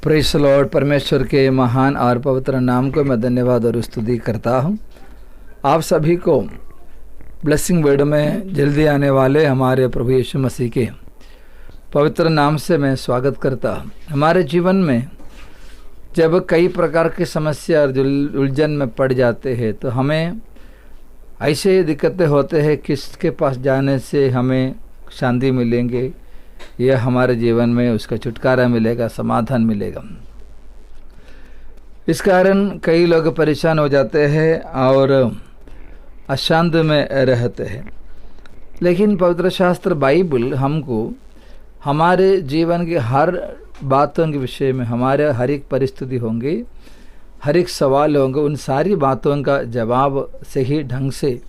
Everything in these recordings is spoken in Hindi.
Praise Lord. परमेश्वर के महान और पवित्र नाम को मैं धन्यवाद और स्तुति करता हूँ। आप सभी को ब्लेसिंग वर्ड में जल्दी आने वाले हमारे प्रभु यीशु मसीह के पवित्र नाम से मैं स्वागत करता हूँ। हमारे जीवन में जब कई प्रकार की समस्या और उलझन में पड़ जाते हैं तो हमें ऐसे दिक्कतें होते हैं किसके पास जाने से हमें शांति मिलेंगे या हमारे जीवन में उसका छुटकारा मिलेगा, समाधान मिलेगा। इस कारण कई लोग परेशान हो जाते हैं और अशांत में रहते हैं। लेकिन पवित्र शास्त्र बाइबल हमको हमारे जीवन की हर बातों के विषय में, हमारे हर एक परिस्थिति होंगे, हर एक सवाल होंगे, उन सारी बातों का जवाब सही ढंग से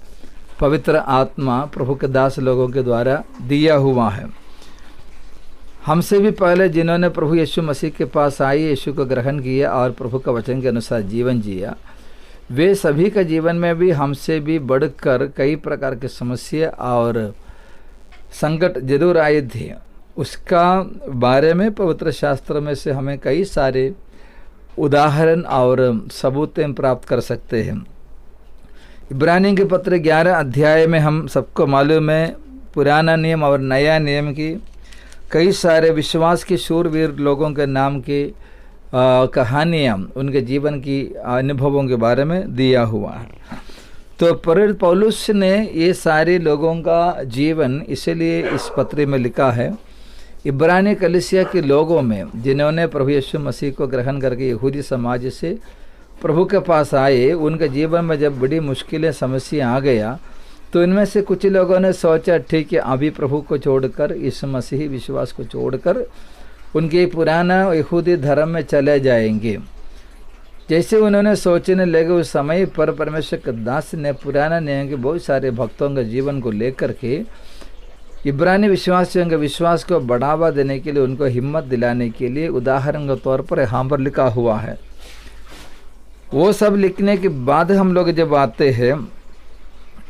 पवित्र आत्मा प्रभु के दास लोगों के द्वारा दिया हुआ है। हमसे भी पहले जिन्होंने प्रभु यीशु मसीह के पास आए, यीशु को ग्रहण किया और प्रभु के वचन के अनुसार जीवन जिया, वे सभी का जीवन में भी हमसे भी बढ़कर कई प्रकार की समस्या और संकट जरूर आए थे। उसका बारे में पवित्र शास्त्र में से हमें कई सारे उदाहरण और सबूतें प्राप्त कर सकते हैं। इब्रानियों के पत्र 11 अध्याय में हम सबको मालूम है पुराना नियम और नया नियम की कई सारे विश्वास के शूरवीर लोगों के नाम की कहानियाँ, उनके जीवन की अनुभवों के बारे में दिया हुआ है। तो प्रेरित पौलुस ने ये सारे लोगों का जीवन इसलिए इस पत्र में लिखा है। इब्रानी कलीसिया के लोगों में जिन्होंने प्रभु यीशु मसीह को ग्रहण करके यहूदी समाज से प्रभु के पास आए, उनके जीवन में जब बड़ी मुश्किलें समस्या आ गया तो इनमें से कुछ लोगों ने सोचा ठीक है अभी प्रभु को छोड़कर, इस मसीही विश्वास को छोड़कर उनके पुराना यहूदी धर्म में चले जाएंगे। जैसे उन्होंने सोचने लगे उस समय पर परमेश्वर के दास ने पुराना नियम के बहुत सारे भक्तों के जीवन को लेकर के इब्रानी विश्वासियों के विश्वास को बढ़ावा देने के लिए, उनको हिम्मत दिलाने के लिए उदाहरण के तौर पर यहाँ पर लिखा हुआ है। वो सब लिखने के बाद हम लोग जब आते हैं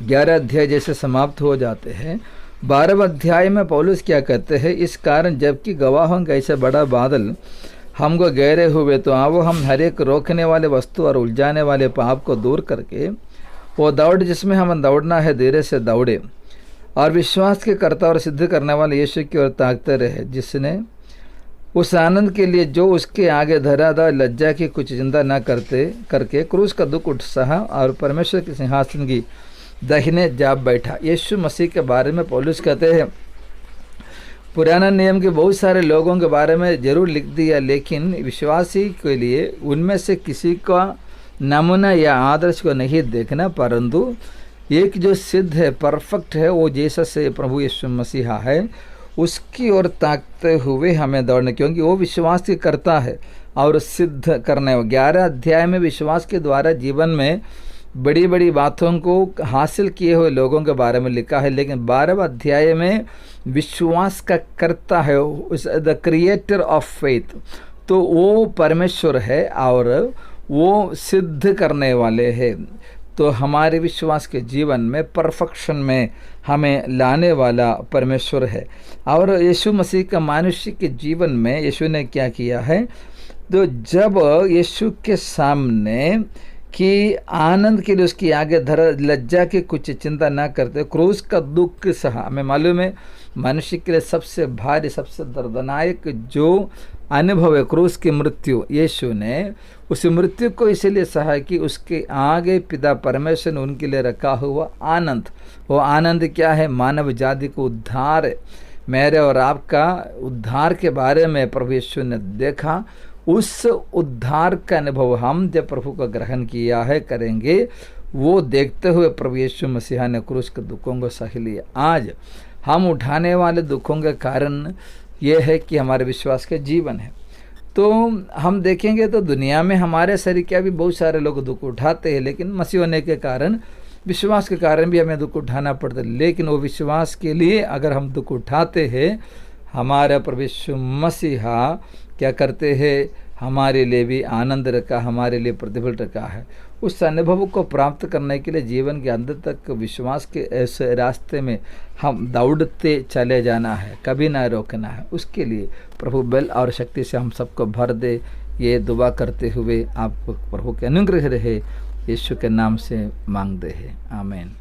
11 अध्याय जैसे समाप्त हो जाते हैं, 12वें अध्याय में पौलुस क्या कहते हैं, इस कारण जबकि गवाहों का ऐसा बड़ा बादल हमको घेरे हुए तो आओ हम हर एक रोकने वाले वस्तु और उलझाने वाले पाप को दूर करके वो दौड़ जिसमें हमें दौड़ना है धीरे से दौड़े और विश्वास के कर्ता और सिद्ध करने वाले यीशु की ओर ताकते रहे, जिसने उस आनंद के लिए जो उसके आगे धरा था लज्जा की कुछ चिंता न करके क्रूस का दुख उठ सहा और परमेश्वर के सिंहासन की दाहिने जा बैठा। यीशु मसीह के बारे में पौलुस कहते हैं पुराना नियम के बहुत सारे लोगों के बारे में जरूर लिख दिया, लेकिन विश्वासी के लिए उनमें से किसी का नमूना या आदर्श को नहीं देखना, परंतु एक जो सिद्ध है, परफेक्ट है, वो जैसा से प्रभु यीशु मसीहा है, उसकी ओर ताकते हुए हमें दौड़ना, क्योंकि वो विश्वास की करता है और सिद्ध करने। 11 अध्याय में विश्वास के द्वारा जीवन में बड़ी बड़ी बातों को हासिल किए हुए लोगों के बारे में लिखा है, लेकिन 12वें अध्याय में विश्वास का करता है, द क्रिएटर ऑफ फेथ, तो वो परमेश्वर है और वो सिद्ध करने वाले हैं। तो हमारे विश्वास के जीवन में परफेक्शन में हमें लाने वाला परमेश्वर है। और यीशु मसीह का मनुष्य के जीवन में यीशु ने क्या किया है, तो जब यीशु के सामने कि आनंद के लिए उसकी आगे धरा, लज्जा की कुछ चिंता ना करते, क्रूस का दुख सहा। हमें मालूम है मनुष्य के लिए सबसे भारी, सबसे दर्दनायक जो अनुभव है क्रूस की मृत्यु। यीशु ने उस मृत्यु को इसलिए सहा कि उसके आगे पिता परमेश्वर ने उनके लिए रखा हुआ आनंद, वो आनंद क्या है, मानव जाति को उद्धार, मेरे और आपका उद्धार के बारे में प्रभु यीशु ने देखा। उस उद्धार का अनुभव हम जब प्रभु का ग्रहण किया है करेंगे, वो देखते हुए प्रभु यीशु मसीहा ने क्रूस के दुखों को सह लिया। आज हम उठाने वाले दुखों का कारण ये है कि हमारे विश्वास के जीवन है। तो हम देखेंगे तो दुनिया में हमारे शरीर क्या भी बहुत सारे लोग दुख उठाते हैं, लेकिन मसीह होने के कारण, विश्वास के कारण भी हमें दुख उठाना पड़ता है। लेकिन वो विश्वास के लिए अगर हम दुख उठाते हैं, हमारा प्रभु यीशु मसीहा क्या करते हैं, हमारे लिए भी आनंद रखा, हमारे लिए प्रतिफल रखा है। उस अनुभव को प्राप्त करने के लिए जीवन के अंत तक विश्वास के इस रास्ते में हम दौड़ते चले जाना है, कभी ना रोकना है। उसके लिए प्रभु बल और शक्ति से हम सबको भर दे, ये दुआ करते हुए आप प्रभु के अनुग्रह रहे, यीशु के नाम से मांगते हैं, आमीन।